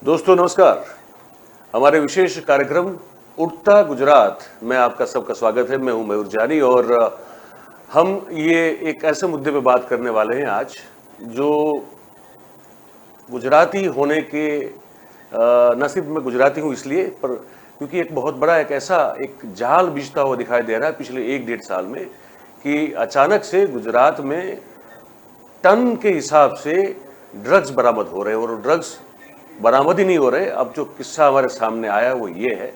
दोस्तों नमस्कार। हमारे विशेष कार्यक्रम उठता गुजरात में आपका सबका स्वागत है। मैं हूं मयूर जानी और हम ये एक ऐसे मुद्दे पे बात करने वाले हैं आज जो गुजराती होने के न सिर्फ मैं गुजराती हूं इसलिए पर क्योंकि एक बहुत बड़ा एक ऐसा एक जाल बिछता हुआ दिखाई दे रहा है पिछले 1-1.5 साल में कि अचानक से गुजरात में टन के हिसाब से ड्रग्स बरामद हो रहे हैं और ड्रग्स बरामद ही नहीं हो रहे। अब जो किस्सा हमारे सामने आया वो ये है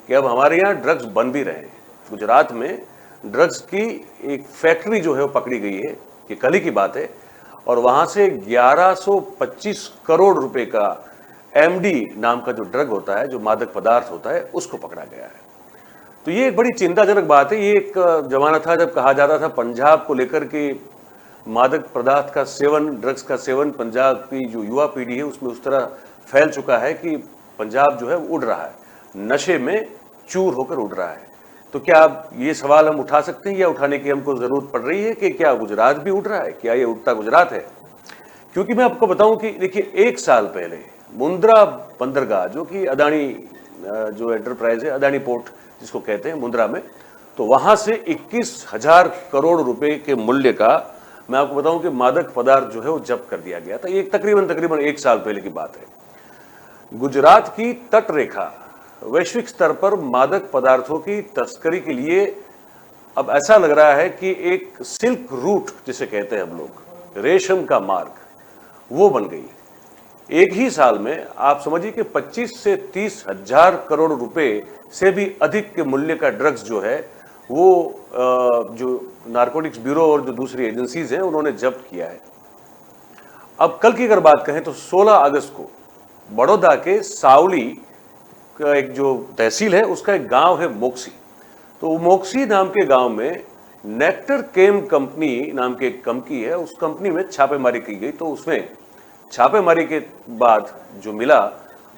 कि अब हमारे यहाँ ड्रग्स बन भी रहे हैं। गुजरात में ड्रग्स की एक फैक्ट्री जो है वो पकड़ी गई है, ये कल ही की बात है, और वहाँ से 1125 करोड़ रुपए का एमडी नाम का जो ड्रग होता है, जो मादक पदार्थ होता है, उसको पकड़ा गया है। तो ये एक बड़ी चिंताजनक बात है। ये एक जमाना था जब कहा जाता था पंजाब को लेकर के मादक पदार्थ का सेवन, ड्रग्स का सेवन पंजाब की जो युवा पीढ़ी है उसमें उस तरह फैल चुका है कि पंजाब जो है उड़ रहा है, नशे में चूर होकर उड़ रहा है। तो क्या अब ये सवाल हम उठा सकते हैं या उठाने की हमको जरूरत पड़ रही है कि क्या गुजरात भी उड़ रहा है, क्या ये उड़ता गुजरात है? क्योंकि मैं आपको बताऊं कि देखिए 1 साल पहले मुंद्रा बंदरगाह जो कि अदानी जो एंटरप्राइज है, अदानी पोर्ट जिसको कहते हैं मुंद्रा में, तो वहां से 21,000 करोड़ रुपए के मूल्य का मैं आपको बताऊं कि मादक पदार्थ जो है वो जब्त कर दिया गया था। ये तकरीबन 1 साल पहले की बात है। गुजरात की तट रेखा वैश्विक स्तर पर मादक पदार्थों की तस्करी के लिए अब ऐसा लग रहा है कि एक सिल्क रूट जिसे कहते हैं हम लोग, रेशम का मार्ग, वो बन गई। एक ही साल में आप समझिए कि 25 से 30 हजार करोड़ रुपए से भी अधिक के मूल्य का ड्रग्स जो है वो जो नारकोटिक्स ब्यूरो और जो दूसरी एजेंसीज हैं उन्होंने जब्त किया है। अब कल की अगर बात कहें तो 16 अगस्त को बड़ौदा के सावली का एक जो तहसील है उसका एक गांव है मोक्सी। तो मोक्सी नाम के गांव में नेक्टर केम कंपनी नाम की एक कंपनी है, उस कंपनी में छापेमारी की गई। तो उसमें छापेमारी के बाद जो मिला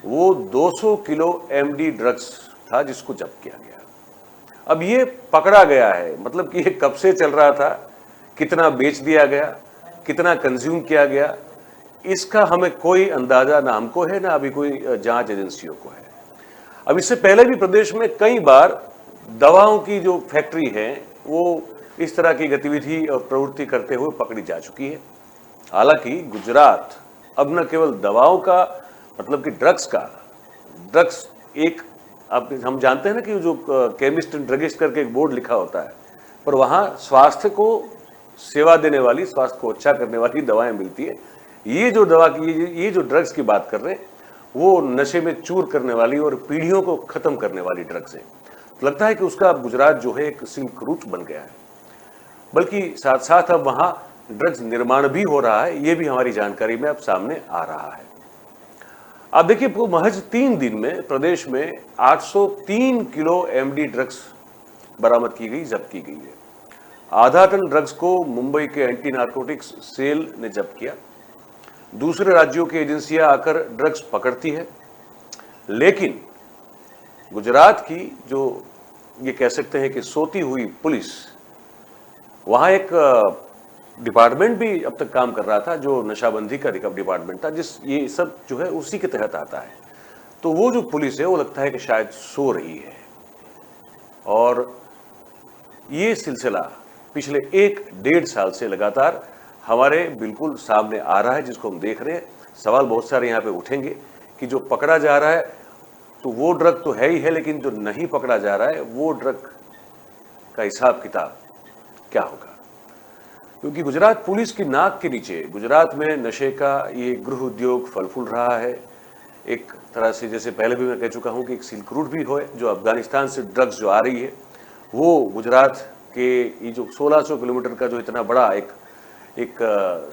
वो 200 किलो एमडी ड्रग्स था जिसको जब्त किया गया। अब ये पकड़ा गया है, मतलब कि ये कब से चल रहा था, कितना बेच दिया गया, कितना कंज्यूम किया गया, इसका हमें कोई अंदाजा ना हमको है ना अभी कोई जांच एजेंसियों को है। अब इससे पहले भी प्रदेश में कई बार दवाओं की जो फैक्ट्री है वो इस तरह की गतिविधि और प्रवृत्ति करते हुए पकड़ी जा चुकी है। हालांकि गुजरात अब न केवल दवाओं का, मतलब कि ड्रग्स एक, अब हम जानते हैं ना कि जो केमिस्ट एंड ड्रगिस्ट करके एक बोर्ड लिखा होता है, पर वहाँ स्वास्थ्य को सेवा देने वाली, स्वास्थ्य को अच्छा करने वाली दवाएं मिलती है। ये जो दवा की, ये जो ड्रग्स की बात कर रहे हैं वो नशे में चूर करने वाली और पीढ़ियों को खत्म करने वाली ड्रग्स है। तो लगता है कि उसका गुजरात जो है एक सिल्क रूट बन गया है, बल्कि साथ साथ अब वहाँ ड्रग्स निर्माण भी हो रहा है, ये भी हमारी जानकारी में अब सामने आ रहा है। आप देखिए महज 3 दिन में प्रदेश में 803 किलो एमडी ड्रग्स बरामद की गई, जब्त की गई है। आधा टन ड्रग्स को मुंबई के एंटी नारकोटिक्स सेल ने जब्त किया। दूसरे राज्यों की एजेंसियां आकर ड्रग्स पकड़ती है, लेकिन गुजरात की जो ये कह सकते हैं कि सोती हुई पुलिस, वहां एक डिपार्टमेंट भी अब तक काम कर रहा था जो नशाबंदी का डिपार्टमेंट था, जिस ये सब जो है उसी के तहत आता है। तो वो जो पुलिस है वो लगता है कि शायद सो रही है, और ये सिलसिला पिछले 1-1.5 साल से लगातार हमारे बिल्कुल सामने आ रहा है, जिसको हम देख रहे हैं। सवाल बहुत सारे यहाँ पे उठेंगे कि जो पकड़ा जा रहा है तो वो ड्रग तो है ही है, लेकिन जो नहीं पकड़ा जा रहा है वो ड्रग का हिसाब किताब क्या होगा? क्योंकि गुजरात पुलिस की नाक के नीचे गुजरात में नशे का ये गृह उद्योग फल फूल रहा है। एक तरह से, जैसे पहले भी मैं कह चुका हूँ कि एक सिल्क रूट भी हो, जो अफगानिस्तान से ड्रग्स जो आ रही है वो गुजरात के ये जो 1600 किलोमीटर का जो इतना बड़ा एक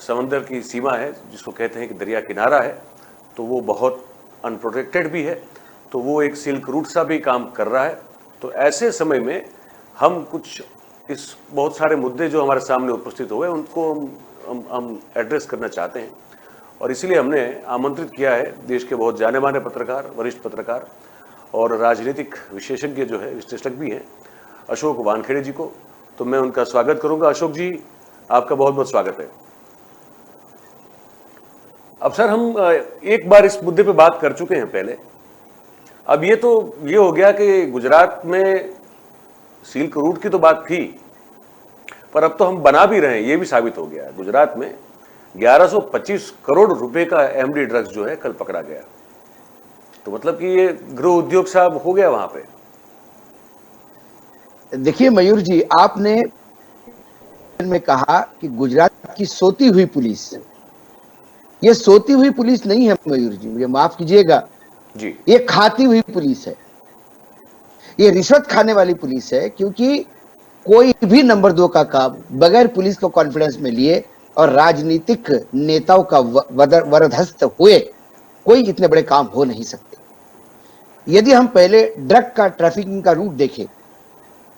समंदर की सीमा है जिसको कहते हैं कि दरिया किनारा है, तो वो बहुत अनप्रोटेक्टेड भी है, तो वो एक सिल्क रूट सा भी काम कर रहा है। तो ऐसे समय में हम कुछ इस बहुत सारे मुद्दे जो हमारे सामने उपस्थित हुए उनको हम एड्रेस करना चाहते हैं, और इसीलिए हमने आमंत्रित किया है देश के बहुत जाने माने पत्रकार, वरिष्ठ पत्रकार और राजनीतिक विशेषज्ञ जो है, विश्लेषक भी हैं, अशोक वानखेड़े जी को। तो मैं उनका स्वागत करूंगा। अशोक जी, आपका बहुत बहुत स्वागत है। अब सर हम एक बार इस मुद्दे पे बात कर चुके हैं पहले। अब ये हो गया कि गुजरात में सिल्क रूट की तो बात थी, पर अब तो हम बना भी रहे हैं, ये भी साबित हो गया है। गुजरात में 1125 करोड़ रुपए का एमडी ड्रग्स जो है कल पकड़ा गया। तो मतलब कि ये गृह उद्योग साहब हो गया वहां पे। देखिए मयूर जी, आपने में कहा कि गुजरात की सोती हुई पुलिस, ये सोती हुई पुलिस नहीं है मयूर जी, मुझे माफ कीजिएगा जी, ये खाती हुई पुलिस है, ये रिश्वत खाने वाली पुलिस है। क्योंकि कोई भी नंबर 2 का काम बगैर पुलिस को कॉन्फिडेंस में लिए और राजनीतिक नेताओं का वरदहस्त हुए कोई इतने बड़े काम हो नहीं सकते। यदि हम पहले ड्रग का ट्रैफिकिंग का रूट देखें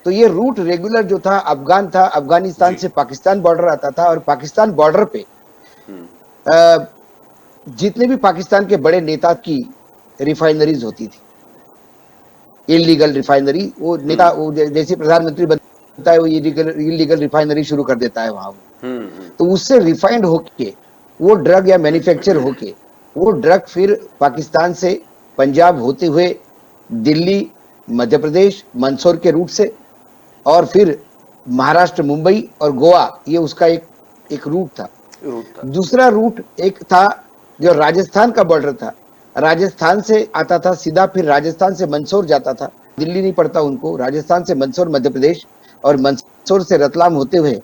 तो ये रूट रेगुलर जो था अफगान था, अफगानिस्तान से पाकिस्तान बॉर्डर आता था और पाकिस्तान बॉर्डर पे जितने भी पाकिस्तान के बड़े नेता की रिफाइनरीज होती थी, इलीगल रिफाइनरी, वो नेता वो जैसे प्रधानमंत्री बनता है वो इलीगल रिफाइनरी शुरू कर देता है वहां। तो उससे रिफाइंड होके वो ड्रग या मैन्युफैक्चर होके वो ड्रग फिर पाकिस्तान से पंजाब होते हुए दिल्ली, मध्य प्रदेश, मंदसौर के रूट से और फिर महाराष्ट्र, मुंबई और गोवा, ये उसका एक रूट था। दूसरा रूट एक था जो राजस्थान का बॉर्डर था, राजस्थान से आता था सीधा, फिर राजस्थान से मंदसौर जाता था, दिल्ली नहीं पड़ता उनको, राजस्थान से मंदसौर मध्य प्रदेश और मंदसौर से रतलाम होते हुए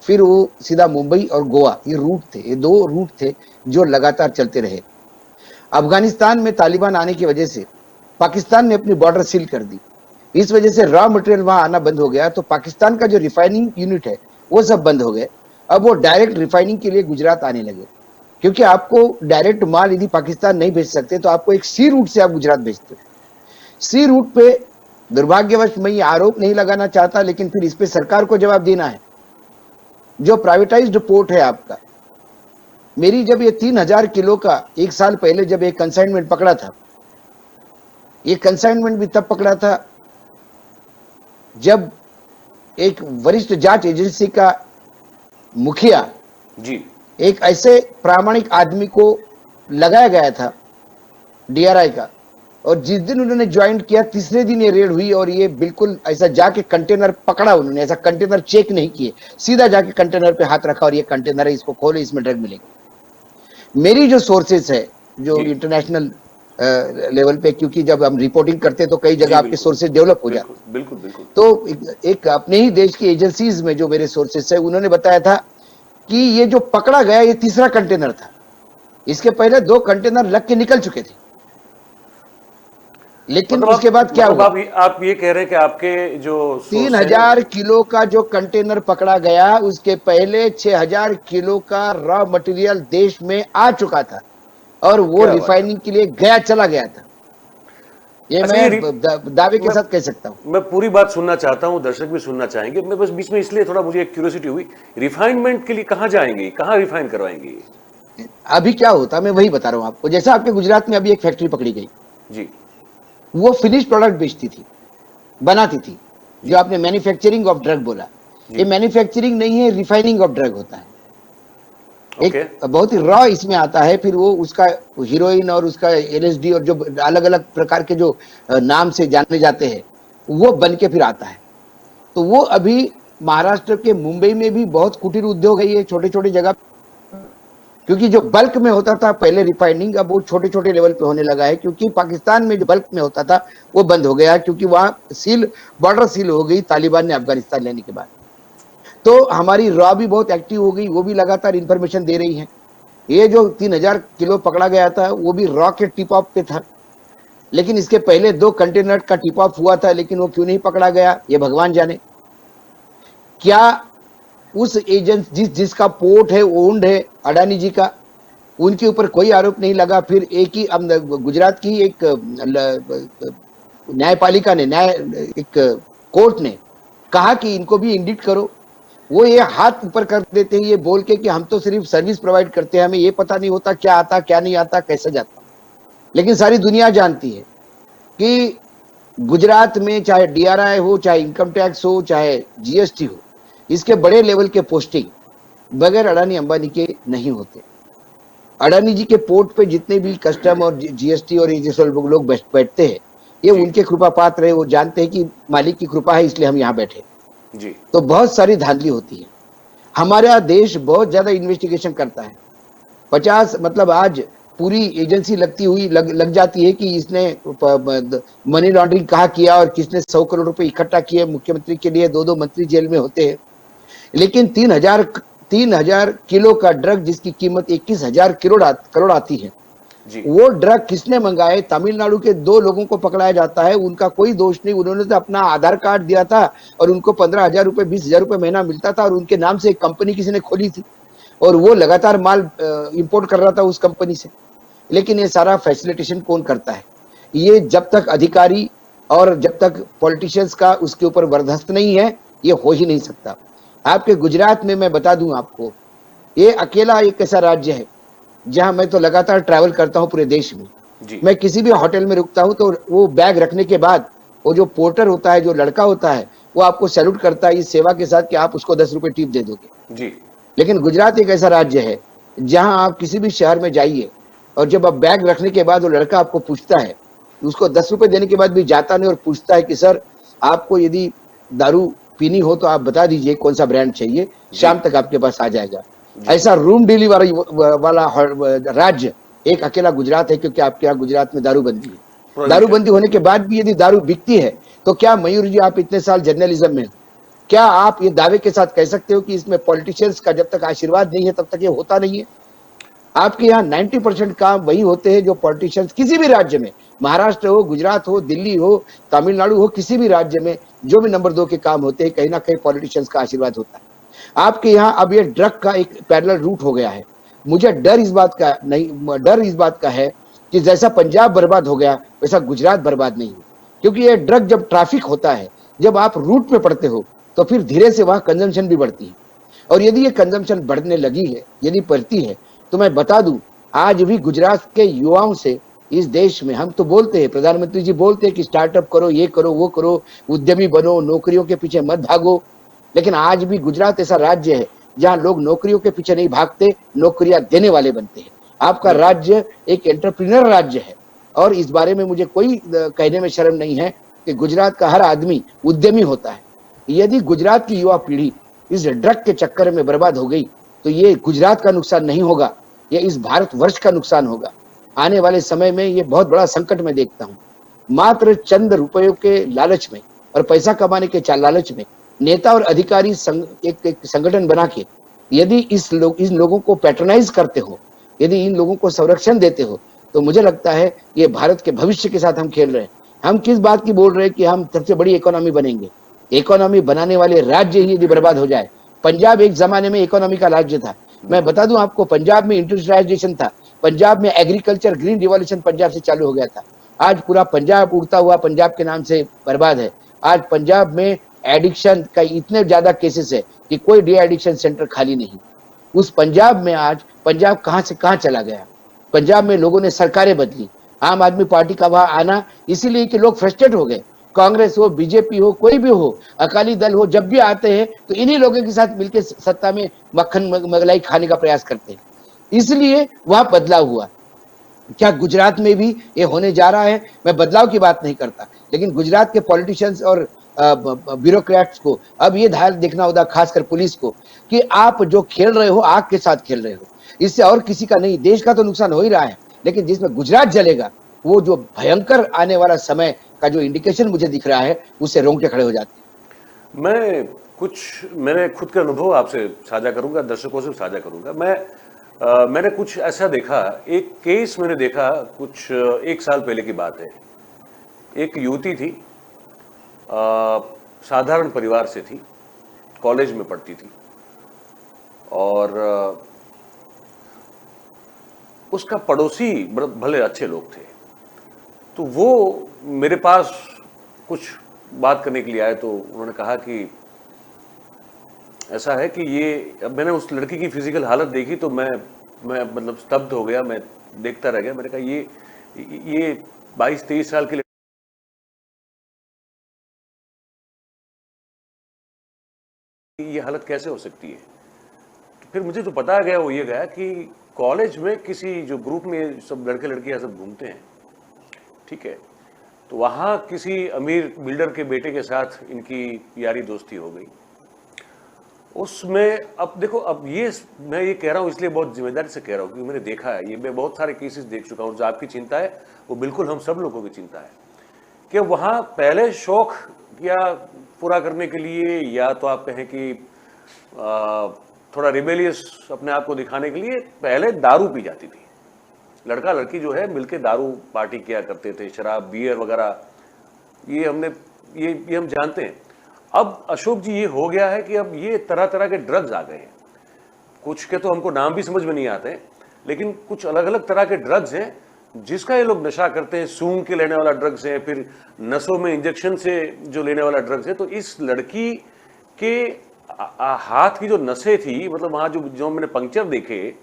फिर वो सीधा मुंबई और गोवा, ये रूट थे, ये 2 रूट थे जो लगातार चलते रहे। अफगानिस्तान में तालिबान आने की वजह से पाकिस्तान ने अपनी बॉर्डर सील कर दी, इस वजह से रॉ मटेरियल वहां आना बंद हो गया। तो पाकिस्तान का जो रिफाइनिंग यूनिट है वो सब बंद हो गए। अब वो डायरेक्ट रिफाइनिंग के लिए गुजरात आने लगे, क्योंकि आपको डायरेक्ट माल यदि पाकिस्तान नहीं भेज सकते तो आपको एक सी रूट से आप गुजरात भेजते हो। सी रूट पे दुर्भाग्यवश मैं ये आरोप नहीं लगाना चाहता, लेकिन फिर इस पे सरकार को जवाब देना है। जो प्राइवेटाइज्ड पोर्ट है आपका, मेरी जब ये 3000 किलो का 1 साल पहले जब एक कंसाइनमेंट पकड़ा था, ये कंसाइनमेंट भी तब पकड़ा था जब एक वरिष्ठ जांच एजेंसी का मुखिया जी, एक ऐसे प्रामाणिक आदमी को लगाया गया था डीआरआई का, और जिस दिन उन्होंने ज्वाइन किया तीसरे दिन ये रेड हुई और ये बिल्कुल ऐसा जाके कंटेनर पकड़ा, उन्होंने ऐसा कंटेनर चेक नहीं किए, सीधा जाके कंटेनर पे हाथ रखा और ये कंटेनर है, इसको खोलो, इसमें ड्रग मिलेगी। मेरी जो सोर्सेस है जो इंटरनेशनल लेवल पे, क्योंकि जब हम रिपोर्टिंग करते हैं तो कई जगह आपके सोर्सेज डेवलप हो जाते हैं, बिल्कुल बिल्कुल। तो एक अपने ही देश की एजेंसीज में जो मेरे सोर्सेस है उन्होंने बताया था कि ये जो पकड़ा गया ये तीसरा कंटेनर था, इसके पहले 2 कंटेनर लग के निकल चुके थे। लेकिन मतलब उसके बाद क्या हुआ? आप ये कह रहे हैं कि आपके जो 3000 किलो का जो कंटेनर पकड़ा गया उसके पहले 6000 किलो का रॉ मटेरियल देश में आ चुका था और वो रिफाइनिंग के लिए चला गया था। ये मैं दावे के साथ कह सकता हूं। मैं पूरी बात सुनना चाहता हूं, दर्शक भी सुनना चाहेंगे। मैं बस बीच में इसलिए थोड़ा मुझे एक क्यूरियोसिटी हुई, रिफाइनमेंट के लिए कहां जाएंगे, कहां रिफाइन करवाएंगे? अभी क्या होता मैं वही बता रहा हूं आपको। जैसा आपके गुजरात में अभी एक फैक्ट्री पकड़ी गई जी, वो फिनिश प्रोडक्ट बेचती थी, बनाती थी, जो आपने मैन्युफैक्चरिंग ऑफ ड्रग बोला, ये मैन्युफैक्चरिंग नहीं है, रिफाइनिंग ऑफ ड्रग होता है। एक बहुत ही रॉ इसमें आता है, फिर वो उसका हीरोइन और उसका एलएसडी और जो अलग अलग प्रकार के जो नाम से जाने जाते हैं वो बन के फिर आता है। तो वो अभी महाराष्ट्र के मुंबई में भी बहुत कुटीर उद्योग है ये, छोटे छोटे जगह, क्योंकि जो बल्क में होता था पहले रिफाइनिंग, अब वो छोटे छोटे लेवल पे होने लगा है, क्योंकि पाकिस्तान में जो बल्क में होता था वो बंद हो गया, क्योंकि वहां बॉर्डर सील हो गई तालिबान ने अफगानिस्तान लेने के बाद। तो हमारी रॉ भी बहुत एक्टिव हो गई, वो भी लगातार इंफॉर्मेशन दे रही है। ये जो 3000 किलो पकड़ा गया था वो भी रॉ के टिप ऑफ पे था, लेकिन इसके पहले 2 कंटेनर का टिप ऑफ हुआ था, लेकिन वो क्यों नहीं पकड़ा गया ये भगवान जाने। क्या उस एजेंट जिसका पोर्ट है ओन्ड है अडानी जी का, उनके ऊपर कोई आरोप नहीं लगा? फिर एक ही गुजरात की एक न्यायपालिका ने एक कोर्ट ने कहा कि इनको भी इंडिक्ट करो, वो ये हाथ ऊपर कर देते हैं ये बोल के कि हम तो सिर्फ सर्विस प्रोवाइड करते हैं, हमें ये पता नहीं होता क्या आता क्या नहीं आता कैसे जाता। लेकिन सारी दुनिया जानती है कि गुजरात में चाहे डीआरआई हो, चाहे इनकम टैक्स हो, चाहे जीएसटी हो, इसके बड़े लेवल के पोस्टिंग बगैर अडानी अंबानी के नहीं होते। अडानी जी के पोर्ट पे जितने भी कस्टम और जीएसटी और ये जो सब लोग बैठते हैं, ये जी उनके कृपा पात्र है। वो जानते हैं कि मालिक की कृपा है इसलिए हम यहाँ बैठे। जी तो बहुत सारी धांधली होती है। हमारा देश बहुत ज्यादा इन्वेस्टिगेशन करता है। 50 मतलब आज पूरी एजेंसी लगती हुई लग जाती है कि इसने मनी लॉन्ड्रिंग कहाँ किया और किसने 100 करोड़ रुपए इकट्ठा किए। मुख्यमंत्री के लिए 2-2 मंत्री जेल में होते हैं। लेकिन 3,000 किलो का ड्रग जिसकी कीमत 21,000 करोड़ आती है, जी वो ड्रग किसने मंगाए? तमिलनाडु के 2 लोगों को पकड़ाया जाता है। उनका कोई दोष नहीं। उन्होंने तो अपना आधार कार्ड दिया था और उनको 15,000 रुपए 20,000 रुपए महीना मिलता था और उनके नाम से एक कंपनी किसी ने खोली थी और वो लगातार माल इंपोर्ट कर रहा था उस कंपनी से। लेकिन ये सारा फैसिलिटेशन कौन करता है? ये जब तक अधिकारी और जब तक पॉलिटिशियंस का उसके ऊपर बर्दाश्त नहीं है, ये हो ही नहीं सकता। आपके गुजरात में मैं बता दूं आपको, ये अकेला एक ऐसा राज्य है जहां मैं तो लगातार ट्रैवल करता हूं पूरे देश में। जी मैं किसी भी होटल में रुकता हूं तो वो बैग रखने के बाद वो जो पोर्टर होता है, जो लड़का होता है, वो आपको सैल्यूट करता है इस सेवा के साथ कि आप उसको 10 रुपए टिप दे दोगे। जी लेकिन गुजरात एक ऐसा राज्य है जहां आप किसी भी शहर में जाइए और जब आप बैग रखने के बाद वो लड़का आपको पूछता है, उसको 10 रुपए देने के बाद भी जाता नहीं और पूछता है कि सर, आपको यदि दारू पीनी हो तो आप बता दीजिए कौन सा ब्रांड चाहिए, जी शाम तक आपके पास आ जाएगा। जी ऐसा रूम डिलीवरी वाला राज्य एक अकेला गुजरात है, क्योंकि आपके यहाँ गुजरात में दारूबंदी है। प्रोहिबिशन दारूबंदी होने के बाद भी यदि दारू बिकती है तो क्या मयूर जी, आप इतने साल जर्नलिज्म में, क्या आप ये दावे के साथ कह सकते हो कि इसमें पॉलिटिशियंस का जब तक आशीर्वाद नहीं है तब तक ये होता नहीं है? आपके यहाँ 90% काम वही होते हैं जो पॉलिटिशियंस किसी भी राज्य में, महाराष्ट्र हो, गुजरात हो, दिल्ली हो, तमिलनाडु हो, किसी भी राज्य में जो भी नंबर 2 के काम होते हैं, कहीं ना कहीं पॉलिटिशियंस का आशीर्वाद होता है। आपके यहाँ अब ये ड्रग का एक पैरेलल रूट हो गया है। मुझे डर इस बात का नहीं, डर इस बात का है कि जैसा पंजाब बर्बाद हो गया वैसा गुजरात बर्बाद नहीं हो। क्योंकि ये ड्रग जब ट्रैफिक होता है, जब आप रूट पे पड़ते हो, तो फिर धीरे से वहां कंजम्पशन भी बढ़ती है। और यदि ये कंजम्पशन बढ़ने लगी है, यदि बढ़ती है, तो मैं बता दूं, आज भी गुजरात के युवाओं से इस देश में, हम तो बोलते हैं, प्रधानमंत्री जी बोलते हैं कि स्टार्टअप करो, ये करो, वो करो, उद्यमी बनो, नौकरियों के पीछे मत भागो। लेकिन आज भी गुजरात ऐसा राज्य है जहां लोग नौकरियों के पीछे नहीं भागते, नौकरियां देने वाले बनते हैं। आपका बिल्कुल राज्य एक एंटरप्रेन्योर राज्य है और इस बारे में मुझे कोई कहने में शर्म नहीं है कि गुजरात का हर आदमी उद्यमी होता है। यदि गुजरात की युवा पीढ़ी इस ड्रग के चक्कर में बर्बाद हो गई तो ये गुजरात का नुकसान नहीं होगा, ये इस भारतवर्ष का नुकसान होगा। आने वाले समय में ये बहुत बड़ा संकट मैं देखता हूं। मात्र चंद रुपयों के लालच में और पैसा कमाने के लालच में नेता और अधिकारी एक संगठन बना के यदि इन लोगों को पैट्रोनाइज करते हो, यदि इन लोगों को संरक्षण देते हो, तो मुझे लगता है ये भारत के भविष्य के साथ हम खेल रहे हैं। हम किस बात की बोल रहे हैं कि हम सबसे बड़ी इकोनॉमी बनेंगे? इकोनॉमी बनाने वाले राज्य ही यदि बर्बाद हो जाए। पंजाब एक जमाने में इकोनॉमी का राज्य था। मैं बिल्कुल बता दूं आपको, पंजाब में इंडस्ट्रियलाइजेशन था। पंजाब में एग्रीकल्चर ग्रीन रिवॉल्यूशन पंजाब से चालू हो गया था। आज पूरा पंजाब उड़ता हुआ पंजाब के नाम से बर्बाद है। आज पंजाब में एडिक्शन का इतने ज्यादा केसेस है कि कोई डी एडिक्शन सेंटर खाली नहीं। उस पंजाब में आज पंजाब कहां से कहां चला गया। पंजाब में लोगों ने सरकारें बदली, आम आदमी पार्टी का वहां आना इसीलिए कि लोग फ्रस्ट्रेट हो गए। कांग्रेस हो, बीजेपी हो, कोई भी हो, अकाली दल हो, जब भी आते हैं तो इन्हीं लोगों के साथ मिलकर सत्ता में मक्खन मलाई खाने का प्रयास करते हैं। इसलिए वहां बदलाव हुआ। क्या गुजरात में भी ये होने जा रहा है? मैं बदलाव की बात नहीं करता, लेकिन गुजरात के पॉलिटिशियंस और ब्यूरोक्रेट्स को अब ये ध्यान देखना होगा, खासकर पुलिस को, कि आप जो खेल रहे हो आग के साथ खेल रहे हो। इससे और किसी का नहीं, देश का तो नुकसान हो ही रहा है, लेकिन जिसमें गुजरात जलेगा, वो जो भयंकर आने वाला समय का जो इंडिकेशन मुझे दिख रहा है, उससे रोंगटे खड़े हो जाते मैं कुछ मेरे खुद के अनुभव आपसे साझा करूंगा, दर्शकों से साझा करूंगा। मैंने कुछ ऐसा देखा, एक केस मैंने देखा कुछ 1 साल पहले की बात है। एक युवती थी, साधारण परिवार से थी, कॉलेज में पढ़ती थी और उसका पड़ोसी भले अच्छे लोग थे। तो वो मेरे पास कुछ बात करने के लिए आए, तो उन्होंने कहा कि ऐसा है कि ये, अब मैंने उस लड़की की फिजिकल हालत देखी तो मैं मतलब स्तब्ध हो गया, मैं देखता रह गया। मैंने कहा ये 22-23 साल की लड़की, ये हालत कैसे हो सकती है? फिर मुझे जो पता गया वो ये गया कि कॉलेज में किसी जो ग्रुप में सब लड़के लड़कियां सब घूमते हैं, ठीक है, तो वहाँ किसी अमीर बिल्डर के बेटे के साथ इनकी यारी दोस्ती हो गई। उसमें अब देखो, अब ये मैं ये कह रहा हूँ इसलिए बहुत जिम्मेदारी से कह रहा हूँ क्योंकि मैंने देखा है, ये मैं बहुत सारे केसेस देख चुका हूँ। जो आपकी चिंता है वो बिल्कुल हम सब लोगों की चिंता है कि वहाँ पहले शौक या पूरा करने के लिए, या तो आप कहें कि थोड़ा रिबेलियस अपने आप को दिखाने के लिए पहले दारू पी जाती थी। लड़का लड़की जो है मिलके दारू पार्टी किया करते थे, शराब बियर वगैरह, ये हमने ये हम जानते हैं। अब अशोक जी ये हो गया है कि अब ये तरह तरह के ड्रग्स आ गए हैं। कुछ के तो हमको नाम भी समझ में नहीं आते, लेकिन कुछ अलग अलग तरह के ड्रग्स हैं जिसका ये लोग नशा करते हैं। सूंघ के लेने वाला ड्रग्स है, फिर नसों में इंजेक्शन से जो लेने वाला ड्रग्स है। तो इस लड़की के हाथ की जो नसें थी, मतलब वहाँ जो मैंने पंक्चर देखे,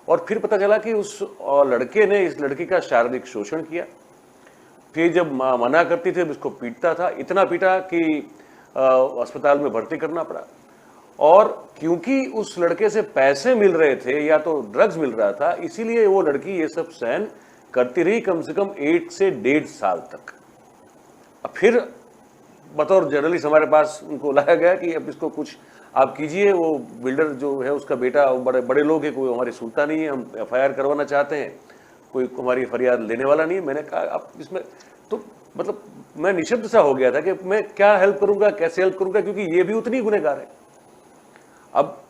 और फिर पता चला कि उस लड़के ने इस लड़की का शारीरिक शोषण किया। फिर जब मना करती थी उसको पीटता था, इतना पीटा कि अस्पताल में भर्ती करना पड़ा। और क्योंकि उस लड़के से पैसे मिल रहे थे या तो ड्रग्स मिल रहा था, इसीलिए वो लड़की ये सब सहन करती रही कम से कम 1 से 1.5 साल तक। अब फिर बतौर जर्नलिस्ट हमारे पास उनको लाया गया कि अब इसको कुछ आप कीजिए। वो बिल्डर जो है उसका बेटा, बड़े बड़े लोग हैं, कोई हमारी सुनता नहीं है, हम FIR करवाना चाहते हैं, कोई हमारी फरियाद लेने वाला नहीं है। मैंने कहा आप इसमें तो मतलब मैं निशब्द सा हो गया था कि मैं क्या हेल्प करूंगा, कैसे हेल्प करूंगा, क्योंकि ये भी उतनी गुनहगार है। अब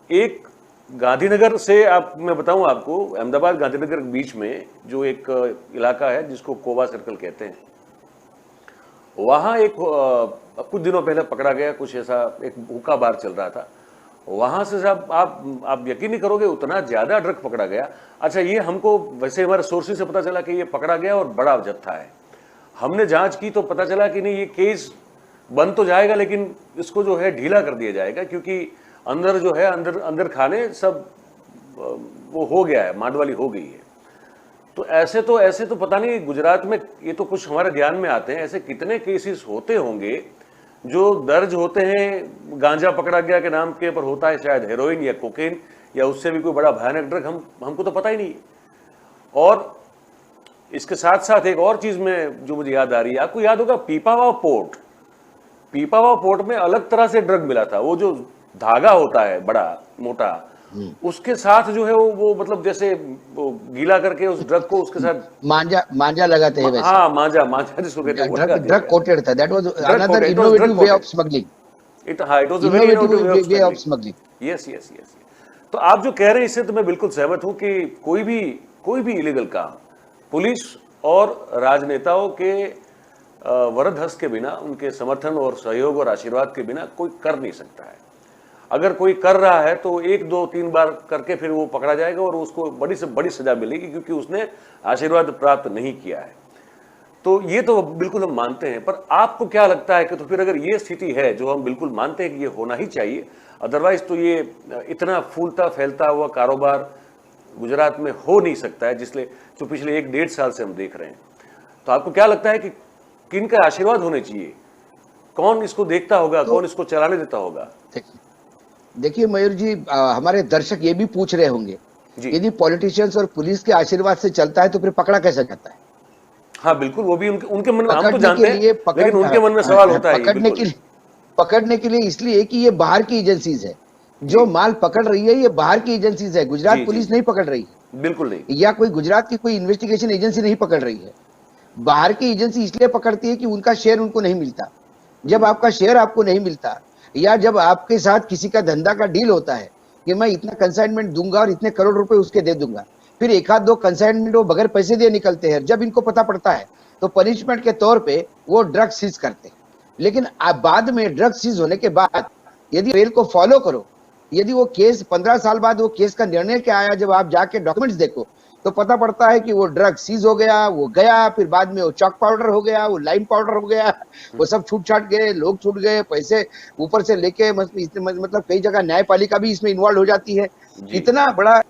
एक गांधीनगर से मैं बताऊं आपको, अहमदाबाद गांधीनगर के बीच में जो एक इलाका है जिसको कोवा सर्कल कहते हैं, वहां एक कुछ दिनों पहले पकड़ा गया। कुछ ऐसा एक हुक्का बार चल रहा था, वहां से साहब आप यकीन नहीं करोगे उतना ज्यादा ड्रग पकड़ा गया। अच्छा, ये हमको वैसे हमारे सोर्सेज से पता चला कि ये पकड़ा गया और बड़ा जत्था है। हमने जांच की तो पता चला कि नहीं, ये केस बंद तो जाएगा लेकिन इसको जो है ढीला कर दिया जाएगा, क्योंकि अंदर जो है अंदर खाने सब वो हो गया है, मांडवाली हो गई है। तो ऐसे तो पता नहीं गुजरात में, ये तो कुछ हमारे ध्यान में आते हैं, ऐसे कितने केसेस होते होंगे जो दर्ज होते हैं। गांजा पकड़ा गया के नाम के पर होता है शायद हेरोइन या कोकेन या उससे भी कोई बड़ा भयानक ड्रग, हमको तो पता ही नहीं है। और इसके साथ साथ एक और चीज में जो मुझे याद आ रही है, आपको याद होगा पीपावाव पोर्ट में अलग तरह से ड्रग मिला था। वो जो धागा होता है बड़ा मोटा, उसके साथ जो है वो मतलब जैसे वो गीला करके उस ड्रग को उसके साथ मांझा लगाते हैं वैसे। हाँ, मांझा जिसको कहते हैं, ड्रग कोटेड था। That was another innovative way of smuggling. It was a very innovative way of smuggling. Yes. तो आप जो कह रहे हैं इससे तो मैं बिल्कुल सहमत हूं कि कोई भी इलीगल काम पुलिस और राजनेताओं के वरद हस्त के बिना, उनके समर्थन और सहयोग और आशीर्वाद के बिना कोई कर नहीं सकता है। अगर कोई कर रहा है तो 1, 2, 3 बार करके फिर वो पकड़ा जाएगा और उसको बड़ी से बड़ी सजा मिलेगी, क्योंकि उसने आशीर्वाद प्राप्त नहीं किया है। तो ये तो बिल्कुल हम मानते हैं। पर आपको क्या लगता है कि तो फिर अगर ये स्थिति है, जो हम बिल्कुल मानते हैं कि ये होना ही चाहिए, अदरवाइज तो ये इतना फूलता फैलता हुआ कारोबार गुजरात में हो नहीं सकता है, जो पिछले 1-1.5 साल से हम देख रहे हैं। तो आपको क्या लगता है कि किन का आशीर्वाद होने चाहिए? कौन इसको देखता होगा, कौन इसको चलाने देता होगा? देखिए मयूर जी, हमारे दर्शक ये भी पूछ रहे होंगे, यदि पॉलिटिशियंस और पुलिस के आशीर्वाद से चलता है तो फिर पकड़ा कैसे जाता है? हाँ बिल्कुल, वो भी उनके मन में, हम तो जानते हैं, लेकिन उनके मन में सवाल होता है। पकड़ने के लिए इसलिए कि ये बाहर की एजेंसीज है जो माल पकड़ रही है, ये बाहर की एजेंसीज है। गुजरात पुलिस नहीं पकड़ रही है, बिल्कुल नहीं, या कोई गुजरात की कोई इन्वेस्टिगेशन एजेंसी नहीं पकड़ रही है। बाहर की एजेंसी इसलिए पकड़ती है कि उनका शेयर उनको नहीं मिलता। जब आपका शेयर आपको नहीं मिलता, या जब आपके साथ किसी का धंधा का डील होता है कि मैं इतना कंसाइनमेंट दूंगा और इतने करोड़ रुपए उसके दे दूंगा, फिर 1-2 कंसाइनमेंट वो बगैर पैसे दिए निकलते हैं। जब इनको पता पड़ता है तो पनिशमेंट के तौर पे वो ड्रग सीज करते हैं। लेकिन आप बाद में ड्रग सीज होने के बाद यदि रेल को फॉलो करो, यदि वो केस 15 साल बाद वो केस का निर्णय क्या आया, जब आप जाके डॉक्यूमेंट्स देखो तो पता पड़ता है कि वो ड्रग सीज हो गया, वो गया, फिर बाद में वो चॉक पाउडर हो गया, वो लाइम पाउडर हो गया, वो सब छूट छाट गए, लोग छूट गए, पैसे ऊपर से लेके, मतलब कई जगह न्यायपालिका भी इसमें इन्वॉल्व हो जाती है। इतना बड़ा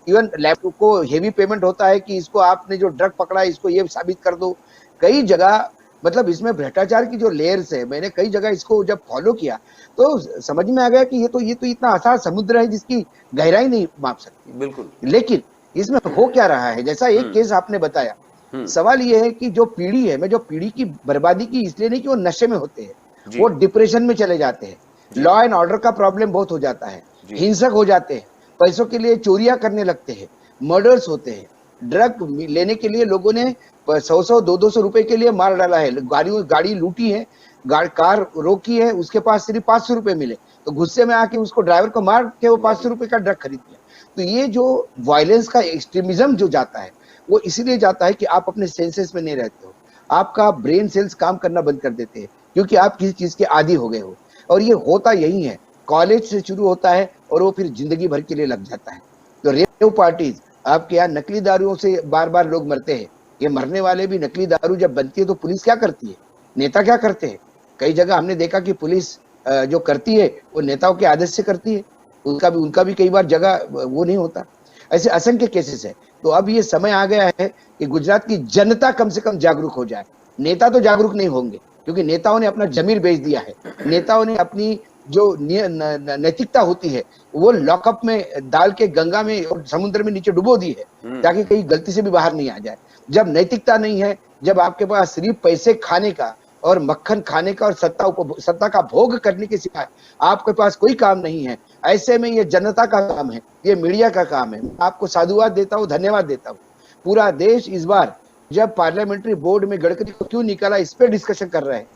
इवन लैब को हेवी पेमेंट होता है कि इसको आपने जो ड्रग पकड़ा इसको ये साबित कर दो। कई जगह मतलब इसमें भ्रष्टाचार की जो लेयर्स है, मैंने कई जगह इसको जब फॉलो किया तो समझ में आ गया कि ये तो इतना अथाह समुद्र है जिसकी गहराई नहीं माप सकती। बिल्कुल। लेकिन इसमें हो क्या रहा है, जैसा एक केस आपने बताया, सवाल ये है कि जो पीढ़ी है, मैं जो पीढ़ी की बर्बादी की इसलिए नहीं कि वो नशे में होते हैं, जी। वो डिप्रेशन में चले जाते हैं, जी। लॉ एंड ऑर्डर का प्रॉब्लम बहुत हो जाता है, जी। हिंसक हो जाते हैं, पैसों के लिए चोरियां करने लगते हैं, मर्डर्स होते हैं, ड्रग लेने के लिए लोगों ने 100-100 200-200 रुपए के लिए मार डाला है, गाड़ी लूटी है, कार रोकी है, उसके पास सिर्फ 500 रुपए मिले तो गुस्से में आके उसको ड्राइवर को मार के वो 500 रुपए का ड्रग खरीद लिया। तो ये जो वायलेंस का एक्सट्रीमिज्म जो जाता है वो इसलिए जाता है कि आप अपने सेंसेस में नहीं रहते हो, आपका ब्रेन सेल्स काम करना बंद कर देते हैं क्योंकि आप किसी चीज के आदी हो गए हो। और ये होता यही है, कॉलेज से शुरू होता है और वो फिर जिंदगी भर के लिए लग जाता है। तो रेव पार्टीज, आपके यहाँ नकली दारुओं से बार बार लोग मरते हैं, ये मरने वाले भी नकली दारू जब बनती है तो पुलिस क्या करती है, नेता क्या करते हैं? कई जगह हमने देखा कि पुलिस जो करती है वो नेताओं के आदेश से करती है, उनका भी कई बार जगह वो नहीं होता। ऐसे असंख्य केसेस है। तो अब ये समय आ गया है कि गुजरात की जनता कम से कम जागरूक हो जाए। नेता तो जागरूक नहीं होंगे क्योंकि नेताओं ने अपना जमीर बेच दिया है, नेताओं ने अपनी जो नैतिकता होती है वो लॉकअप में डाल के गंगा में और समुद्र में नीचे डुबो दी है ताकि कहीं गलती से भी बाहर नहीं आ जाए। जब नैतिकता नहीं है, जब आपके पास सिर्फ पैसे खाने का और मक्खन खाने का और सत्ता का भोग करने के सिवाय आपके पास कोई काम नहीं है, ऐसे में ये जनता का काम है, ये मीडिया का काम है। मैं आपको साधुवाद देता हूँ, धन्यवाद देता हूँ। पूरा देश इस बार जब पार्लियामेंट्री बोर्ड में गडकरी को क्यों निकाला इस पे डिस्कशन कर रहे हैं,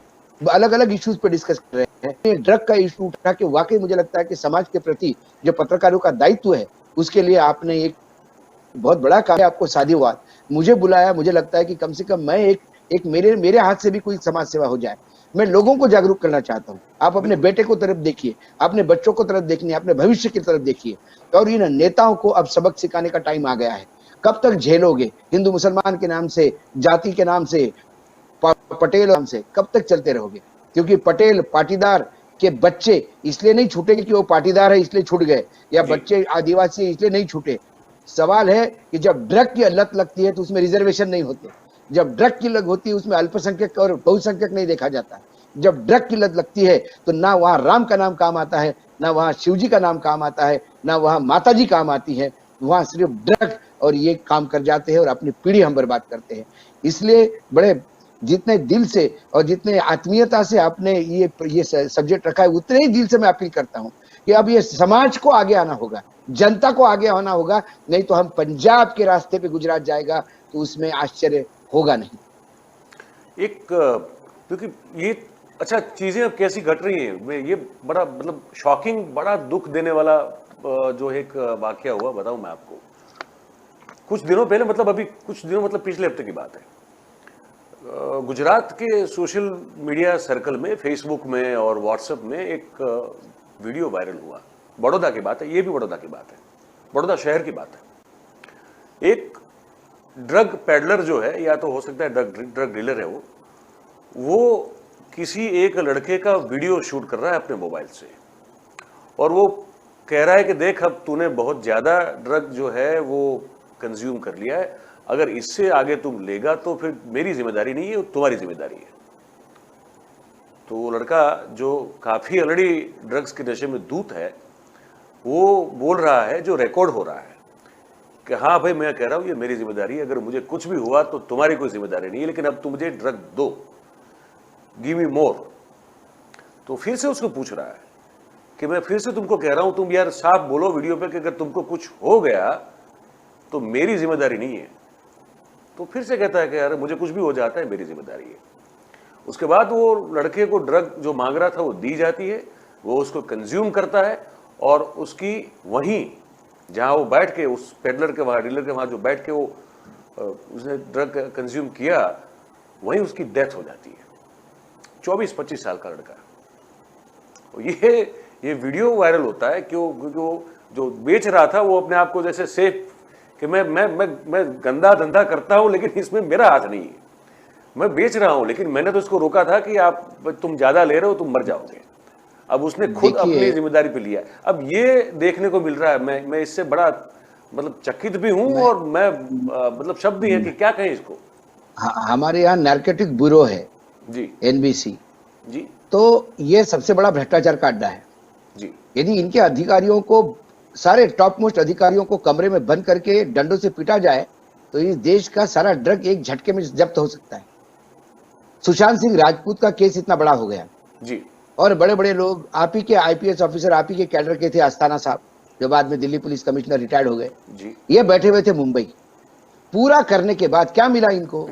अलग अलग इश्यूज पे डिस्कस कर रहे हैं। ड्रग का इशू उठा के वाकई मुझे लगता है कि समाज के प्रति जो पत्रकारों का दायित्व है उसके लिए आपने एक बहुत बड़ा काम है, आपको साधुवाद। मुझे बुलाया, मुझे लगता है कि कम से कम मैं एक मेरे हाथ से भी कोई समाज सेवा हो जाए। मैं लोगों को जागरूक करना चाहता हूँ। आप अपने बेटे को तरफ देखिए, अपने बच्चों को तरफ देखिए, अपने भविष्य की तरफ देखिए। और इन नेताओं को अब सबक सिखाने का टाइम आ गया है। कब तक झेलोगे? हिंदू मुसलमान के नाम से, जाति के नाम से, पटेल नाम से कब तक चलते रहोगे? क्योंकि पटेल पाटीदार के बच्चे इसलिए नहीं छूटेंगे कि वो पाटीदार है इसलिए छूट गए, या बच्चे आदिवासी इसलिए नहीं छूटे। सवाल है कि जब ड्रग की लत लगती है तो उसमें रिजर्वेशन नहीं होते, जब ड्रग की लत होती है उसमें अल्पसंख्यक और बहुसंख्यक नहीं देखा जाता। जब ड्रग की लत लगती है तो ना वहां राम का नाम काम आता है, ना वहां शिव जी का नाम काम आता है, ना वहां माता जी काम आती है, वहां सिर्फ ड्रग और ये काम कर जाते हैं और अपनी पीढ़ी हम बर्बाद करते हैं। इसलिए बड़े जितने दिल से और जितने आत्मीयता से आपने ये सब्जेक्ट रखा है उतने ही दिल से मैं अपील करता हूं कि अब ये समाज को आगे आना होगा, जनता को आगे आना होगा, नहीं तो हम पंजाब के रास्ते पे गुजरात जाएगा तो उसमें आश्चर्य होगा नहीं। क्योंकि ये अच्छा चीजें अब कैसी घट रही हैं, ये बड़ा मतलब शॉकिंग, बड़ा दुख देने वाला जो एक वाकया हुआ, बताऊं मैं आपको। कुछ दिनों पहले, मतलब अभी कुछ दिनों, मतलब पिछले हफ्ते की बात है, गुजरात के सोशल मीडिया सर्कल में, फेसबुक में और व्हाट्सएप में एक वीडियो वायरल हुआ। बड़ौदा की बात है, ये भी बड़ौदा की बात है, बड़ौदा शहर की बात है। एक ड्रग पेडलर जो है, या तो हो सकता है ड्रग डीलर है, वो किसी एक लड़के का वीडियो शूट कर रहा है अपने मोबाइल से, और वो कह रहा है कि देख, अब तूने बहुत ज्यादा ड्रग जो है वो कंज्यूम कर लिया है, अगर इससे आगे तुम लेगा तो फिर मेरी जिम्मेदारी नहीं है, तुम्हारी जिम्मेदारी है। तो वो लड़का जो काफी ऑलरेडी ड्रग्स के नशे में धूत है, वो बोल रहा है, जो रिकॉर्ड हो रहा है, कि हाँ भाई, मैं कह रहा हूं ये मेरी जिम्मेदारी है, अगर मुझे कुछ भी हुआ तो तुम्हारी कोई जिम्मेदारी नहीं है, लेकिन अब तुम मुझे ड्रग दो, गिव मी मोर। तो फिर से उसको पूछ रहा है कि मैं फिर से तुमको कह रहा हूं, तुम यार साफ बोलो वीडियो पे कि अगर तुमको कुछ हो गया तो मेरी जिम्मेदारी नहीं है। तो फिर से कहता है कि यार मुझे कुछ भी हो जाता है, मेरी जिम्मेदारी है। उसके बाद वो लड़के को ड्रग जो मांग रहा था वो दी जाती है, वो उसको कंज्यूम करता है, और उसकी वहीं जहां वो बैठ के, उस पेडलर के वहां, डीलर के वहां जो बैठ के वो उसने ड्रग कंज्यूम किया, वहीं उसकी डेथ हो जाती है। 24-25 साल का लड़का। ये वीडियो वायरल होता है क्योंकि वो जो बेच रहा था वो अपने आप को जैसे सेफ, कि मैं गंदा धंधा करता हूं लेकिन इसमें मेरा हाथ नहीं है, मैं बेच रहा हूं, लेकिन मैंने तो इसको रोका था कि तुम ज्यादा ले रहे हो, तुम मर जाओगे। अब उसने खुद अपनी जिम्मेदारी पे लिया। अब ये देखने को मिल रहा है, मैं इससे बड़ा मतलब चकित भी हूं, और मैं मतलब शब्द ही है कि क्या कहें इसको। हमारे यहाँ नार्कोटिक ब्यूरो है, जी एनबीसी, जी तो ये सबसे बड़ा भ्रष्टाचार का अड्डा है। जी यदि इनके अधिकारियों को, सारे टॉप मोस्ट अधिकारियों को कमरे में बंद करके डंडों से पीटा जाए तो इस देश का सारा ड्रग एक झटके में जब्त हो सकता है। सुशांत सिंह राजपूत का केस इतना बड़ा हो गया जी और बड़े बड़े लोग, आप ही के आईपीएस ऑफिसर, आप ही के कैडर के थे, अस्थाना साहब, जो बाद में दिल्ली पुलिस कमिश्नर रिटायर्ड हो गए, जी ये बैठे हुए थे मुंबई। पूरा करने के बाद क्या मिला इनको?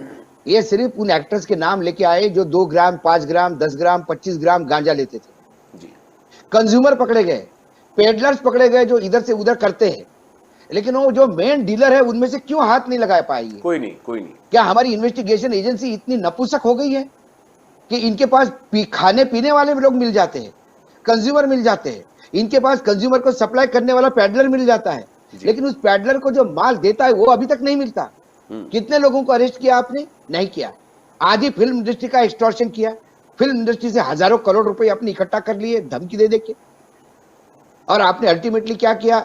ये सिर्फ उन एक्टर्स के नाम लेके आए जो 2 ग्राम, 5 ग्राम, 10 ग्राम, 25 ग्राम गांजा लेते थे। जी कंज्यूमर पकड़े गए, पेडलर्स पकड़े गए जो इधर से उधर करते हैं, लेकिन वो जो मेन डीलर है उनमें से क्यों हाथ नहीं लगा पाई है? कोई नहीं, कोई नहीं। क्या हमारी इन्वेस्टिगेशन एजेंसी इतनी नपुंसक हो गई है कि इनके पास खाने पीने वाले लोग मिल जाते हैं, कंज्यूमर मिल जाते हैं, इनके पास कंज्यूमर को सप्लाई करने वाला पैडलर मिल जाता है, लेकिन उस पैडलर को जो माल देता है वो अभी तक नहीं मिलता। कितने लोगों को अरेस्ट किया आपने? नहीं किया। आधी फिल्म इंडस्ट्री का एक्सटॉर्शन किया, फिल्म इंडस्ट्री से हजारों करोड़ रुपए अपने इकट्ठा कर लिए धमकी दे के, और आपने अल्टीमेटली क्या किया?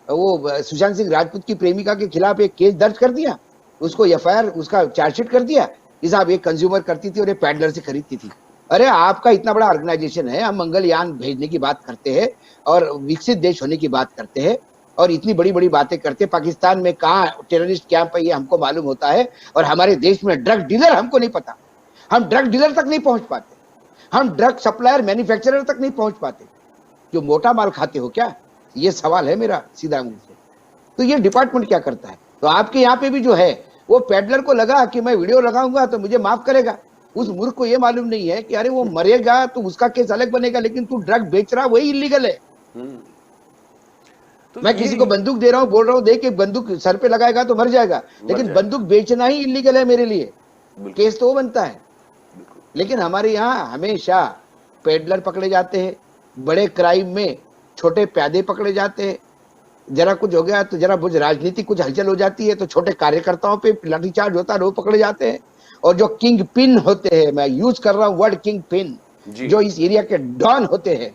वो सुशांत सिंह राजपूत की प्रेमिका के खिलाफ एक केस दर्ज कर दिया, उसको एफआईआर, उसका चार्जशीट कर दिया कि साहब ये कंज्यूमर करती थी और ये पैडलर से खरीदती थी। अरे आपका इतना बड़ा ऑर्गेनाइजेशन है, हम मंगलयान भेजने की बात करते हैं और विकसित देश होने की बात करते हैं और इतनी बड़ी बड़ी बातें करते हैं। पाकिस्तान में कहाँ टेररिस्ट कैंप है ये हमको मालूम होता है, और हमारे देश में ड्रग डीलर हमको नहीं पता। हम ड्रग डीलर तक नहीं पहुंच पाते, हम ड्रग सप्लायर मैन्युफैक्चरर तक नहीं पहुंच पाते। जो मोटा माल खाते हो क्या? ये सवाल है मेरा सीधा मुंह से। तो ये डिपार्टमेंट क्या करता है? तो आपके यहाँ पे भी जो है वो पैडलर को लगा कि मैं वीडियो लगाऊंगा तो मुझे माफ करेगा। उस मूर्ख को ये मालूम नहीं है कि अरे वो मरेगा तो उसका केस अलग बनेगा, लेकिन तू ड्रग बेच रहा वही इलीगल है। तो मैं किसी को बंदूक दे रहा हूँ, बोल रहा हूँ देख के बंदूक सर पे लगाएगा तो मर जाएगा, लेकिन बंदूक बेचना ही इलीगल है मेरे लिए, केस तो वो बनता है। लेकिन हमारे यहाँ हमेशा पेडलर पकड़े जाते हैं, बड़े क्राइम में छोटे प्यादे पकड़े जाते हैं, जरा कुछ हो गया तो जरा कुछ राजनीति कुछ हलचल हो जाती है तो छोटे कार्यकर्ताओं पे लाठीचार्ज होता है, वो पकड़े जाते हैं। और जो किंग पिन होते हैं, मैं यूज कर रहा हूँ वर्ड किंग पिन, जो इस एरिया के डॉन होते हैं,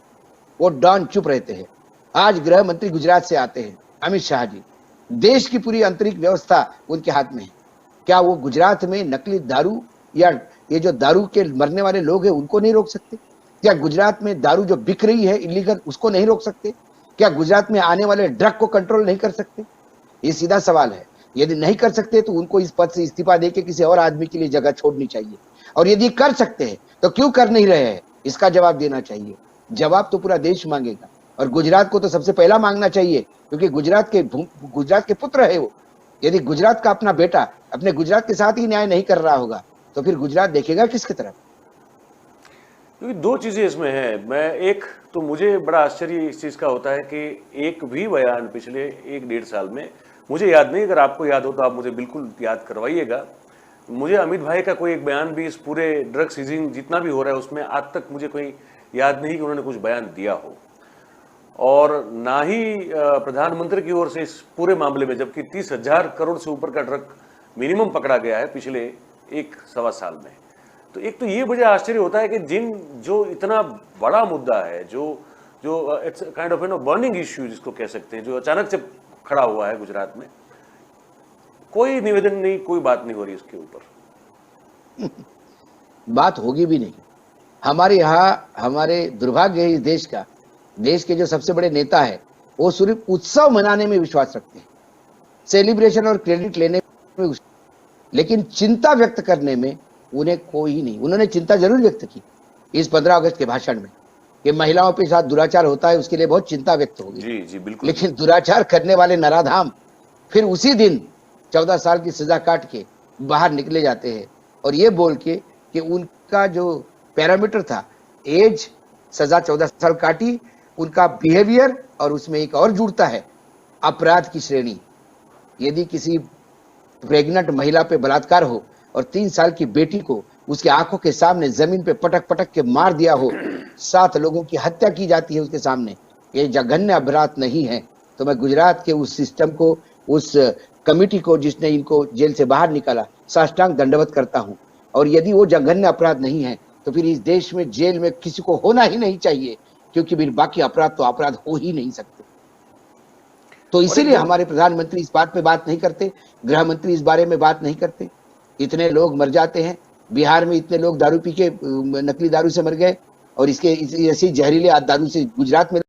वो डॉन चुप रहते हैं। आज गृह मंत्री गुजरात से आते हैं, अमित शाह जी, देश की पूरी आंतरिक व्यवस्था उनके हाथ में है। क्या वो गुजरात में नकली दारू या ये जो दारू के मरने वाले लोग हैं उनको नहीं रोक सकते? क्या गुजरात में दारू जो बिक रही है इलीगल उसको नहीं रोक सकते? क्या गुजरात में आने वाले ड्रग को कंट्रोल नहीं कर सकते? ये सीधा सवाल है। यदि नहीं कर सकते तो उनको इस पद से इस्तीफा देके किसी और आदमी के लिए जगह छोड़नी चाहिए, और यदि कर सकते हैं तो क्यों कर नहीं रहे हैं, इसका जवाब देना चाहिए। जवाब तो पूरा देश मांगेगा, और गुजरात को तो सबसे पहला मांगना चाहिए, क्योंकि गुजरात के पुत्र है वो। यदि गुजरात का अपना बेटा अपने गुजरात के साथ ही न्याय नहीं कर रहा होगा तो फिर गुजरात देखेगा किसकी तरफ? क्योंकि दो चीजें इसमें हैं। मैं एक तो मुझे बड़ा आश्चर्य इस चीज का होता है कि एक भी बयान पिछले 1-1.5 साल में मुझे याद नहीं, अगर आपको याद हो तो आप मुझे बिल्कुल याद करवाइएगा, मुझे अमित भाई का कोई एक बयान भी इस पूरे ड्रग सीजिंग जितना भी हो रहा है उसमें आज तक मुझे कोई याद नहीं कि उन्होंने कुछ बयान दिया हो। और ना ही प्रधानमंत्री की ओर से इस पूरे मामले में, जबकि 30,000 करोड़ से ऊपर का ड्रग मिनिमम पकड़ा गया है पिछले 1-1.25 साल में। तो एक तो ये मुझे आश्चर्य होता है कि जो इतना बड़ा मुद्दा है, जो it's kind of burning issue जिसको कह सकते हैं, जो अचानक से खड़ा हुआ है गुजरात में, कोई निवेदन नहीं, कोई बात नहीं हो रही इसके ऊपर। बात होगी भी नहीं। हमारे यहाँ, हमारे दुर्भाग्य है इस देश का, देश के जो सबसे बड़े नेता है वो सिर्फ उत्सव मनाने में विश्वास रखते हैं, सेलिब्रेशन और क्रेडिट लेने में, लेकिन चिंता व्यक्त करने में उन्हें कोई नहीं। उन्होंने चिंता जरूर व्यक्त की इस 15 अगस्त के भाषण में कि महिलाओं के साथ दुराचार होता है, उसके लिए बहुत चिंता व्यक्त होगी। जी जी बिल्कुल। लेकिन दुराचार करने वाले नराधाम फिर उसी दिन 14 साल की सजा काट के बाहर निकले जाते हैं, और ये बोल के कि उनका जो पैरामीटर था, एज, सजा 14 साल काटी, उनका बिहेवियर, और उसमें एक और जुड़ता है अपराध की श्रेणी। यदि किसी प्रेग्नेंट महिला पे बलात्कार हो और 3 साल की बेटी को उसके आंखों के सामने जमीन पे पटक पटक के मार दिया हो, 7 लोगों की हत्या की जाती है उसके सामने, ये जघन्य अपराध नहीं है। तो मैं गुजरात के उस सिस्टम को, उस कमिटी को जिसने इनको जेल से बाहर निकाला, साष्टांग दंडवत करता हूं। और यदि वो जघन्य अपराध नहीं है तो फिर इस देश में जेल में किसी को होना ही नहीं चाहिए, क्योंकि फिर बाकी अपराध तो अपराध हो ही नहीं सकते। तो इसीलिए हमारे प्रधानमंत्री इस बात पे बात नहीं करते, गृह मंत्री इस बारे में बात नहीं करते। इतने लोग मर जाते हैं, बिहार में इतने लोग दारू पी के नकली दारू से मर गए, और इसके ऐसे जहरीले दारू से गुजरात में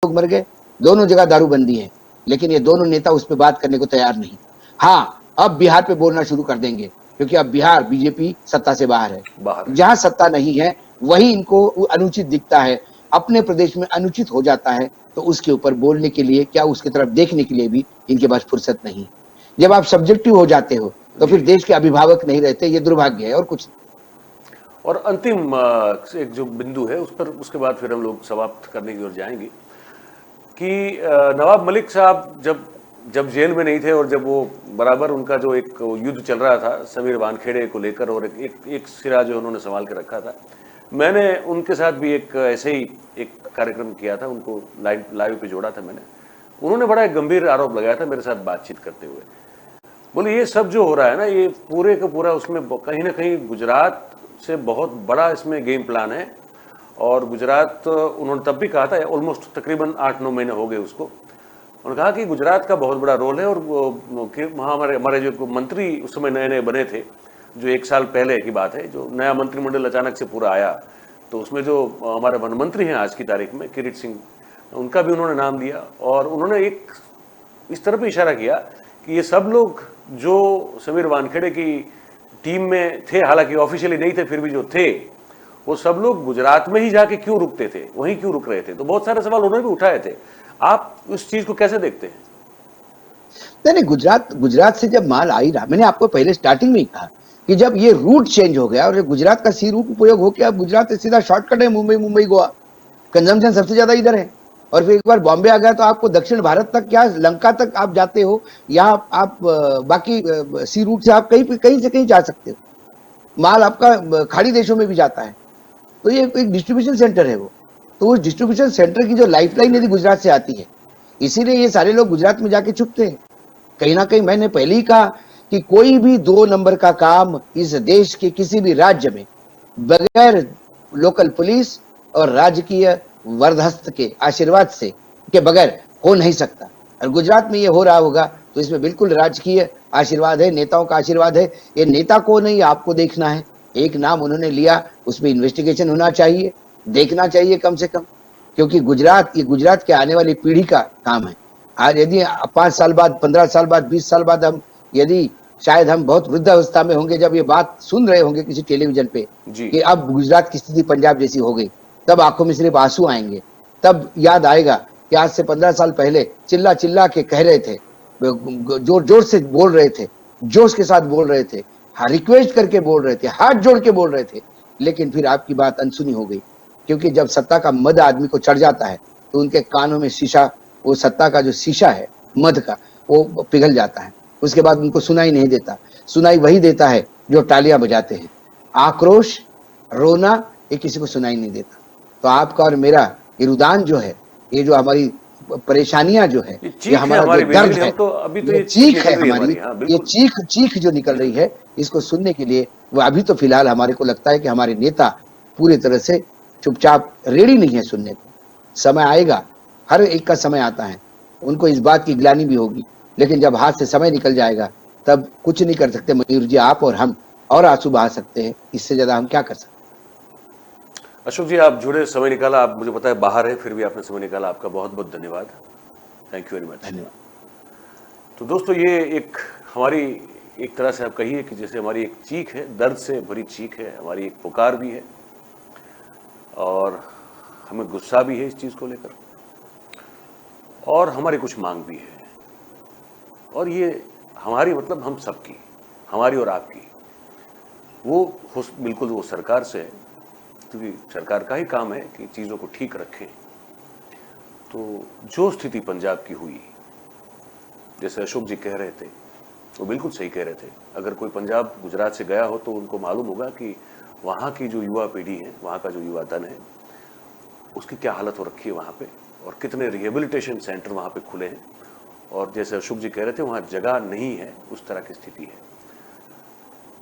लोग मर गए। दोनों जगह दारूबंदी है, लेकिन ये दोनों नेता उस पर बात करने को तैयार नहीं। हाँ, अब बिहार पे बोलना शुरू कर देंगे, क्योंकि अब बिहार बीजेपी सत्ता से बाहर है। जहां सत्ता नहीं है वही इनको अनुचित दिखता है, अपने प्रदेश में अनुचित हो जाता है, तो उसके ऊपर बोलने के लिए क्या, उसकी तरफ देखने के लिए भी इनके पास फुर्सत नहीं। जब आप सब्जेक्टिव हो जाते हो तो फिर देश के अभिभावक नहीं रहते, ये दुर्भाग्य है और कुछ नहीं। और अंतिम एक जो बिंदु है उस पर, उसके बाद फिर हम लोग समाप्त करने की ओर जाएंगे कि नवाब मलिक साहब जब जेल में नहीं थे और जब वो बराबर उनका जो एक युद्ध चल रहा था समीर वानखेड़े को लेकर, और एक सिरा जो उन्होंने संभाल के रखा था, मैंने उनके साथ भी एक ऐसे ही एक कार्यक्रम किया था, उनको लाइव पे जोड़ा था मैंने। उन्होंने बड़ा एक गंभीर आरोप लगाया था मेरे साथ बातचीत करते हुए। बोले ये सब जो हो रहा है ना, ये पूरे का पूरा उसमें कहीं ना कहीं गुजरात से बहुत बड़ा इसमें गेम प्लान है। और गुजरात, उन्होंने तब भी कहा था, ऑलमोस्ट तकरीबन 8-9 महीने हो गए उसको, उन्होंने कहा कि गुजरात का बहुत बड़ा रोल है। और वहाँ हमारे जो मंत्री उस समय नए नए बने थे, जो 1 साल पहले की बात है, जो नया मंत्रिमंडल अचानक से पूरा आया, तो उसमें जो हमारे वन मंत्री हैं आज की तारीख में, किरीट सिंह, उनका भी उन्होंने नाम दिया। और उन्होंने एक इस तरफ भी इशारा किया कि ये सब लोग जो समीर वानखेड़े की टीम में थे, हालांकि ऑफिशियली नहीं थे, फिर भी जो थे वो सब लोग गुजरात में ही जाके क्यों रुकते थे, वहीं क्यों रुक रहे थे। तो बहुत सारे सवाल उन्होंने भी उठाए थे। आप उस चीज को कैसे देखते हैं? नहीं, गुजरात से जब माल आई रहा, मैंने आपको पहले स्टार्टिंग में ही कहा कि जब ये रूट चेंज हो गया और गुजरात का सी रूट उपयोग हो गया, गुजरात से सीधा शॉर्टकट है मुंबई गोवा, कंजम्पशन सबसे ज्यादा इधर है। और फिर एक बार बॉम्बे आ गया तो आपको दक्षिण भारत तक, क्या लंका तक आप जाते हो, यहाँ आप बाकी सी रूट से आप कहीं से कहीं जा सकते हो। माल आपका खाड़ी देशों में भी जाता है, तो ये एक डिस्ट्रीब्यूशन सेंटर है वो। तो उस डिस्ट्रीब्यूशन सेंटर की जो लाइफलाइन यदि गुजरात से आती है, इसीलिए ये सारे लोग गुजरात में जाके छुपते हैं। कहीं ना कहीं मैंने पहले ही कहा कि कोई भी 2 नंबर का काम इस देश के किसी भी राज्य में बगैर लोकल पुलिस और राजकीय वरदहस्त के आशीर्वाद से के बगैर हो नहीं सकता। और गुजरात में ये हो रहा होगा तो इसमें बिल्कुल राजकीय आशीर्वाद है, नेताओं का आशीर्वाद है। ये नेता को नहीं, आपको देखना है। एक नाम उन्होंने लिया, उसमें इन्वेस्टिगेशन होना चाहिए, देखना चाहिए कम से कम, क्योंकि ये गुजरात के आने वाली पीढ़ी का काम है। आज यदि 5 साल बाद, 15 साल बाद, 20 साल बाद शायद हम बहुत वृद्धावस्था में होंगे, जब ये बात सुन रहे होंगे किसी टेलीविजन पे कि अब गुजरात की स्थिति पंजाब जैसी हो गई, तब आंखों में सिर्फ आंसू आएंगे। तब याद आएगा कि आज से 15 साल पहले चिल्ला चिल्ला के कह रहे थे, जोर जोर से बोल रहे थे, जोश के साथ बोल रहे थे, रिक्वेस्ट करके बोल रहे थे, हाथ जोड़ के बोल रहे थे, लेकिन फिर आपकी बात अनसुनी हो गई। क्योंकि जब सत्ता का मद आदमी को चढ़ जाता है तो उनके कानों में शीशा, वो सत्ता का जो शीशा है मद का, वो पिघल जाता है। उसके बाद उनको सुनाई नहीं देता। सुनाई वही देता है जो तालियां बजाते हैं। आक्रोश, रोना, ये किसी को सुनाई नहीं देता। तो आपका और मेरा ये रुदान जो है, ये जो हमारी परेशानियां जो है, ये हमारा जो दर्द है, ये चीख है हमारी, ये चीख जो निकल रही है, इसको सुनने के लिए वो अभी तो फिलहाल हमारे को लगता है कि हमारे नेता पूरी तरह से चुपचाप रेडी नहीं है सुनने को। समय आएगा, हर एक का समय आता है, उनको इस बात की ग्लानि भी होगी, लेकिन जब हाथ से समय निकल जाएगा तब कुछ नहीं कर सकते मयूर जी, आप और हम, और आंसू बहा सकते हैं, इससे ज्यादा हम क्या कर सकते हैं। अशोक जी, आप जुड़े, समय निकाला, आप मुझे पता है बाहर है, फिर भी आपने समय निकाला, आपका बहुत बहुत धन्यवाद। Thank you very much. धन्यवाद। तो दोस्तों, ये एक हमारी, एक तरह से आप कहिए कि जैसे हमारी एक चीख है, दर्द से भरी चीख है, हमारी एक पुकार भी है, और हमें गुस्सा भी है इस चीज़ को लेकर, और हमारी कुछ मांग भी है। और ये हमारी, मतलब हम सबकी, हमारी और आपकी, वो बिल्कुल वो सरकार से है, क्योंकि सरकार का ही काम है कि चीज़ों को ठीक रखें। तो जो स्थिति पंजाब की हुई, जैसे अशोक जी कह रहे थे, वो बिल्कुल सही कह रहे थे। अगर कोई पंजाब गुजरात से गया हो तो उनको मालूम होगा कि वहाँ की जो युवा पीढ़ी है, वहाँ का जो युवा धन है, उसकी क्या हालत हो रखी है वहाँ पे, और कितने रिहेबिलिटेशन सेंटर वहाँ पे खुले हैं। और जैसे अशोक जी कह रहे थे, वहाँ जगह नहीं है, उस तरह की स्थिति है।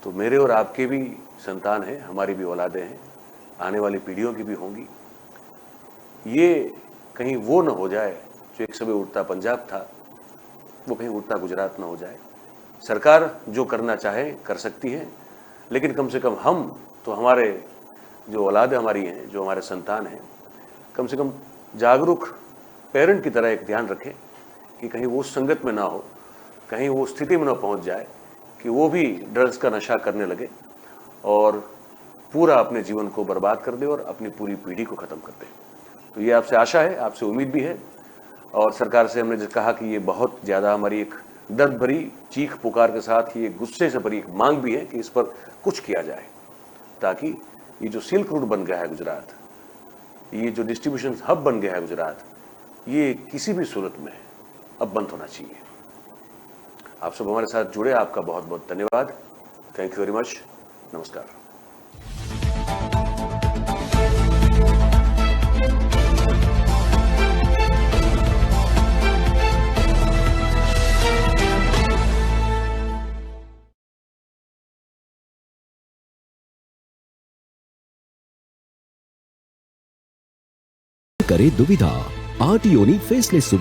तो मेरे और आपके भी संतान हैं, हमारी भी औलादें हैं, आने वाली पीढ़ियों की भी होंगी। ये कहीं वो न हो जाए जो एक समय उड़ता पंजाब था, वो कहीं उड़ता गुजरात न हो जाए। सरकार जो करना चाहे कर सकती है, लेकिन कम से कम हम तो हमारे जो औलाद हमारी हैं, जो हमारे संतान हैं, कम से कम जागरूक पेरेंट की तरह एक ध्यान रखें कि कहीं वो उस संगत में ना हो, कहीं वो स्थिति में ना पहुंच जाए कि वो भी ड्रग्स का नशा करने लगे और पूरा अपने जीवन को बर्बाद कर दे और अपनी पूरी पीढ़ी को ख़त्म कर दे। तो ये आपसे आशा है, आपसे उम्मीद भी है, और सरकार से हमने जो कहा कि ये बहुत ज़्यादा हमारी एक दर्द भरी चीख पुकार के साथ ही एक गुस्से से भरी एक मांग भी है कि इस पर कुछ किया जाए, ताकि ये जो सिल्क रूट बन गया है गुजरात, ये जो डिस्ट्रीब्यूशन हब बन गया है गुजरात, ये किसी भी सूरत में अब बंद होना चाहिए। आप सब हमारे साथ जुड़े, आपका बहुत बहुत धन्यवाद। Thank you very much. नमस्कार। करे दुविधा RTOની ફેસલેસ સુવિધા